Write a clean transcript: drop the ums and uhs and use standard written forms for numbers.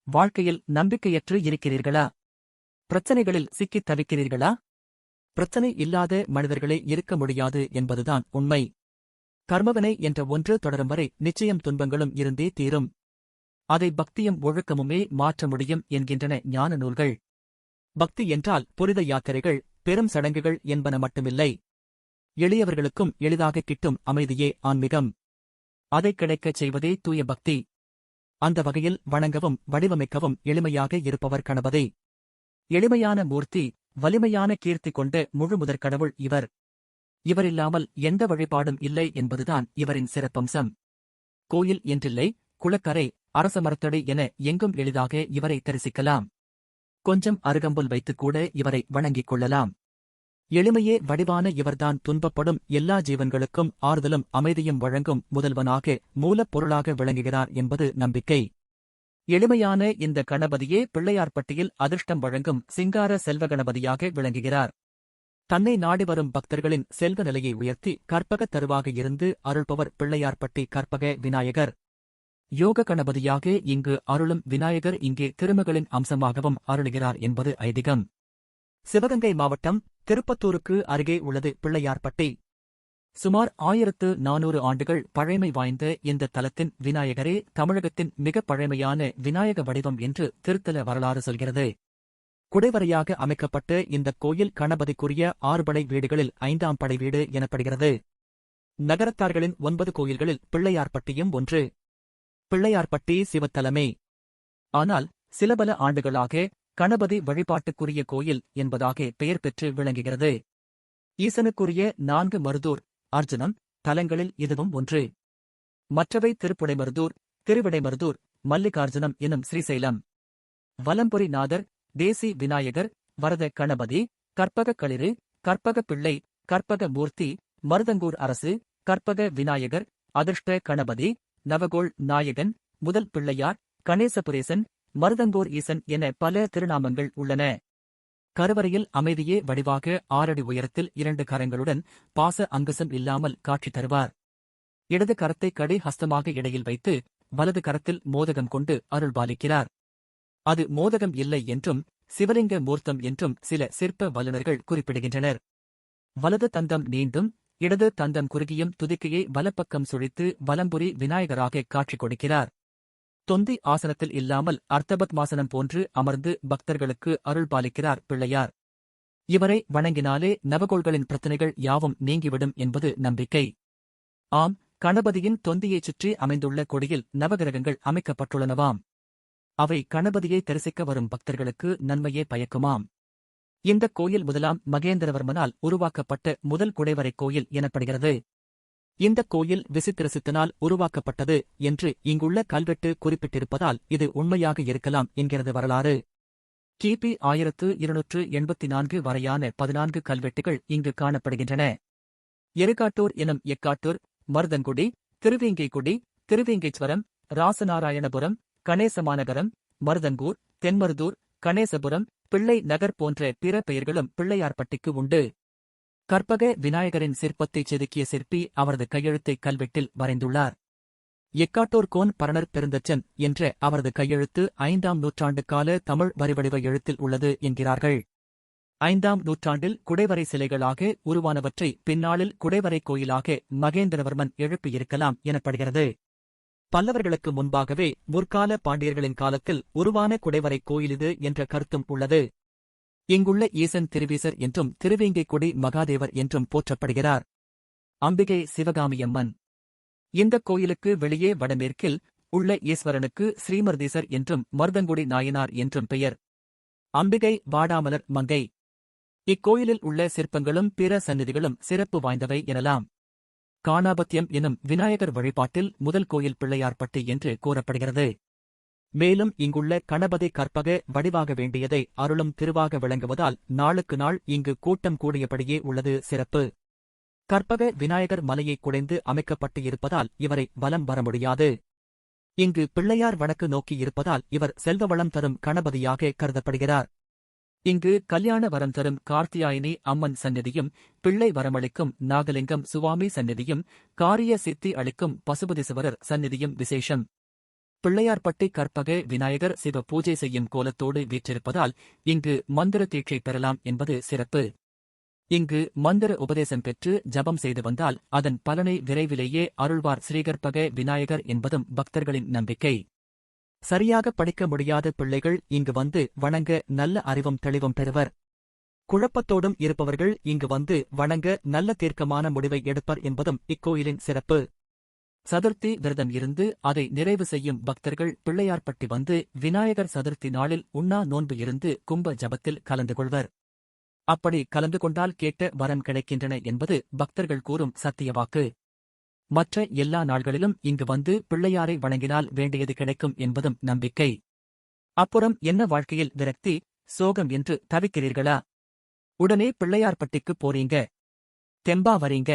வாழ்க்கையில் நம்பிக்கையற்று இருக்கிறீர்களா? பிரச்சனைகளில் சிக்கித் தவிக்கிறீர்களா? பிரச்சனை இல்லாத மனிதர்களே இருக்க முடியாது என்பதுதான் உண்மை. கர்மவினை என்ற ஒன்று தொடரும் வரை நிச்சயம் துன்பங்களும் இருந்தே தீரும். அதை பக்தியும் ஒழுக்கமுமே மாற்ற முடியும் என்கின்றன ஞான நூல்கள். பக்தி என்றால் புனித யாத்திரைகள், பெரும் சடங்குகள் என்பன மட்டுமில்லை. எளியவர்களுக்கும் எளிதாக கிட்டும் அமைதியே ஆன்மீகம். அதை கிடைக்கச் செய்வதே தூய பக்தி. அந்த வகையில் வணங்கவும் வடிவமைக்கவும் எளிமையாக இருப்பவர் கணபதி. எளிமையான மூர்த்தி, வலிமையான கீர்த்தி கொண்ட முழுமுதற் கடவுள் இவர். இவரில்லாமல் எந்த வழிபாடும் இல்லை என்பதுதான் இவரின் சிறப்பம்சம். கோயில் என்றில்லை, குளக்கரை, அரச மரத்தடி என எங்கும் எளிதாக இவரை தரிசிக்கலாம். கொஞ்சம் அருகம்புல் வைத்துக்கூட இவரை வணங்கிக் கொள்ளலாம். எளிமையே வடிவான இவர்தான் துன்பப்படும் எல்லா ஜீவன்களுக்கும் ஆறுதலும் அமைதியும் வழங்கும் முதல்வனாக மூலப்பொருளாக விளங்குகிறார் என்பது நம்பிக்கை. எளிமையான இந்த கணபதியே பிள்ளையார்பட்டியில் அதிர்ஷ்டம் வழங்கும் சிங்கார செல்வ கணபதியாக விளங்குகிறார். தன்னை நாடி வரும் பக்தர்களின் செல்வ நிலையை உயர்த்தி கற்பகத் தருவாக இருந்து அருள்பவர் பிள்ளையார்பட்டி கற்பக விநாயகர். யோக கணபதியாக இங்கு அருளும் விநாயகர் இங்கே திருமகளின் அம்சமாகவும் அருளுகிறார் என்பது ஐதீகம். சிவகங்கை மாவட்டம் திருப்பத்தூருக்கு அருகே உள்ளது பிள்ளையார்பட்டி. சுமார் 1400 ஆண்டுகள் பழமை வாய்ந்த இந்த தலத்தின் விநாயகரே தமிழகத்தின் மிகப் பழமையான விநாயக வடிவம் என்று திருத்தல வரலாறு சொல்கிறது. குடைவரையாக அமைக்கப்பட்ட இந்த கோயில் கணபதிக்குரிய 6 படை வீடுகளில் 5ஆம் படை வீடு எனப்படுகிறது. நகரத்தார்களின் 9 கோயில்களில் பிள்ளையார்பட்டியும் ஒன்று. பிள்ளையார்பட்டி சிவத்தலமே. ஆனால் சிலபல ஆண்டுகளாக கணபதி வழிபாட்டுக்குரிய கோயில் என்பதாக பெயர் பெற்று விளங்குகிறது. ஈசனுக்குரிய 4 மருதூர் அர்ஜுனம் தலங்களில் இதுவும் ஒன்று. மற்றவை திருப்புடைமருதூர், திருவிடைமருதூர், மல்லிகார்ஜுனம் எனும் ஸ்ரீசைலம். வலம்புரி நாதர், தேசி விநாயகர், வரத கணபதி, கற்பகக் களிறு, கற்பகப் பிள்ளை, கற்பக மூர்த்தி, மருதங்கூர் அரசு, கற்பக விநாயகர், அதிர்ஷ்ட கணபதி, நவகோள் நாயகன், முதல் பிள்ளையார், கணேசபுரேசன், மருதங்கோர் ஈசன் என பல திருநாமங்கள் உள்ளன. கருவறையில் அமைதியே வடிவாக 6 அடி உயரத்தில் 2 கரங்களுடன் பாச அங்குசம் இல்லாமல் காட்சி தருவார். இடது கரத்தை கடி ஹஸ்தமாக இடையில் வைத்து வலது கரத்தில் மோதகம் கொண்டு அருள்பாலிக்கிறார். அது மோதகம் இல்லை என்றும் சிவலிங்க மூர்த்தம் என்றும் சில சிற்ப வல்லுநர்கள் குறிப்பிடுகின்றனர். வலது தந்தம் நீண்டும் இடது தந்தம் குறுகியும் துதிக்கையை வலப்பக்கம் சுழித்து வலம்புரி விநாயகராக காட்சி கொடுக்கிறார். தொந்தி ஆசனத்தில் இல்லாமல் அர்த்தபத்மாசனம் போன்று அமர்ந்து பக்தர்களுக்கு அருள்பாலிக்கிறார் பிள்ளையார். இவரை வணங்கினாலே நவகோள்களின் பிரச்சனைகள் யாவும் நீங்கிவிடும் என்பது நம்பிக்கை. ஆம், கணபதியின் தொந்தியைச் சுற்றி அமைந்துள்ள கொடியில் நவகிரகங்கள் அமைக்கப்பட்டுள்ளனவாம். அவை கணபதியை தரிசிக்க வரும் பக்தர்களுக்கு நன்மையே பயக்குமாம். இந்த கோயில் முதலாம் மகேந்திரவர்மனால் உருவாக்கப்பட்ட முதல் குடைவரை கோயில் எனப்படுகிறது. இந்த கோயில் விசித்திரசித்தனால் உருவாக்கப்பட்டது என்று இங்குள்ள கல்வெட்டு குறிப்பிட்டிருப்பதால் இது உண்மையாக இருக்கலாம் என்கிறது வரலாறு. கிபி 1284 வரையான 14 கல்வெட்டுகள் இங்கு காணப்படுகின்றன. எருகாட்டூர் எனும் எக்காட்டூர், மருதங்குடி, திருவேங்கைக்குடி, திருவேங்கைச்சுவரம், ராசநாராயணபுரம், கணேசமாநகரம், மருதங்கூர், தென்மருதூர், கணேசபுரம், பிள்ளை நகர் போன்ற பிற பெயர்களும் பிள்ளையார்பட்டிக்கு உண்டு. கற்பக விநாயகரின் சிற்பத்தைச் செதுக்கிய சிற்பி அவரது கையெழுத்தை கல்வெட்டில் வரைந்துள்ளார். எக்காட்டூர் கோன் பரணர் பெருந்தச்சன் என்ற அவரது கையெழுத்து 5ஆம் நூற்றாண்டு கால தமிழ் வரிவடிவ எழுத்தில் உள்ளது என்கிறார்கள். 5ஆம் நூற்றாண்டில் குடைவரை சிலைகளாக உருவானவற்றை பின்னாளில் குடைவரை கோயிலாக மகேந்திரவர்மன் எழுப்பியிருக்கலாம் எனப்படுகிறது. பல்லவர்களுக்கு முன்பாகவே முற்கால பாண்டியர்களின் காலத்தில் உருவான குடைவரை கோயிலிது என்ற கருத்தும் உள்ளது. இங்குள்ள ஈசன் திருவீசர் என்றும் திருவேங்கைக்குடி மகாதேவர் என்றும் போற்றப்படுகிறார். அம்பிகை சிவகாமியம்மன். இந்த கோயிலுக்கு வெளியே வடமேற்கில் உள்ள ஈஸ்வரனுக்கு ஸ்ரீமர்தீசர் என்றும் மருதங்குடி நாயனார் என்றும் பெயர். அம்பிகை வாடாமலர் மங்கை. இக்கோயிலில் உள்ள சிற்பங்களும் பிற சந்நிதிகளும் சிறப்பு வாய்ந்தவை எனலாம். காணாபத்தியம் எனும் விநாயகர் வழிபாட்டில் முதல் கோயில் பிள்ளையார்பட்டி என்று கூறப்படுகிறது. மேலும் இங்குள்ள கணபதி கற்பக வடிவாக வேண்டியதை அருளும் திருவாக விளங்குவதால் நாளுக்கு நாள் இங்கு கூட்டம் கூடியபடியே உள்ளது சிறப்பு. கற்பக விநாயகர் மலையை குடைந்து அமைக்கப்பட்டு இருப்பதால் இவரை வலம் வர முடியாது. இங்கு பிள்ளையார் வடக்கு நோக்கி இருப்பதால் இவர் செல்வ வளம் தரும் கணபதியாக கருதப்படுகிறார். இங்கு கல்யாண வரம் தரும் கார்த்தியாயினி அம்மன் சந்நிதியும், பிள்ளை வரமளிக்கும் நாகலிங்கம் சுவாமி சந்நிதியும், காரிய சித்தி அளிக்கும் பசுபதீசுவரர் சந்நிதியும் விசேஷம். பிள்ளையார்பட்டி கற்பக விநாயகர் சிவ பூஜை செய்யும் கோலத்தோடு வீற்றிருப்பதால் இங்கு மந்திர தீட்சை பெறலாம் என்பது சிறப்பு. இங்கு மந்திர உபதேசம் பெற்று ஜபம் செய்து வந்தால் அதன் பலனை விரைவிலேயே அருள்வார் ஸ்ரீகற்பக விநாயகர் என்பதும் பக்தர்களின் நம்பிக்கை. சரியாக படிக்க முடியாத பிள்ளைகள் இங்கு வந்து வணங்க நல்ல அறிவும் தெளிவும் பெறுவர். குழப்பத்தோடும் இருப்பவர்கள் இங்கு வந்து வணங்க நல்ல தீர்க்கமான முடிவை எடுப்பர் என்பதும் இக்கோயிலின் சிறப்பு. சதுர்த்தி விரதம் இருந்து அதை நிறைவு செய்யும் பக்தர்கள் பிள்ளையார்பட்டி வந்து விநாயகர் சதுர்த்தி நாளில் உண்ணா நோன்பு இருந்து கும்ப ஜபத்தில் கலந்து கொள்வர். அப்படி கலந்து கொண்டால் கேட்ட வரம் கிடைக்கின்றன என்பது பக்தர்கள் கூறும் சத்தியவாக்கு. மற்ற எல்லா நாள்களிலும் இங்கு வந்து பிள்ளையாரை வணங்கினால் வேண்டியது கிடைக்கும் என்பதும் நம்பிக்கை. அப்புறம் என்ன வாழ்க்கையில் விரக்தி, சோகம் என்று தவிக்கிறீர்களா? உடனே பிள்ளையார்பட்டிக்கு போறீங்க. தெம்பா வரீங்க.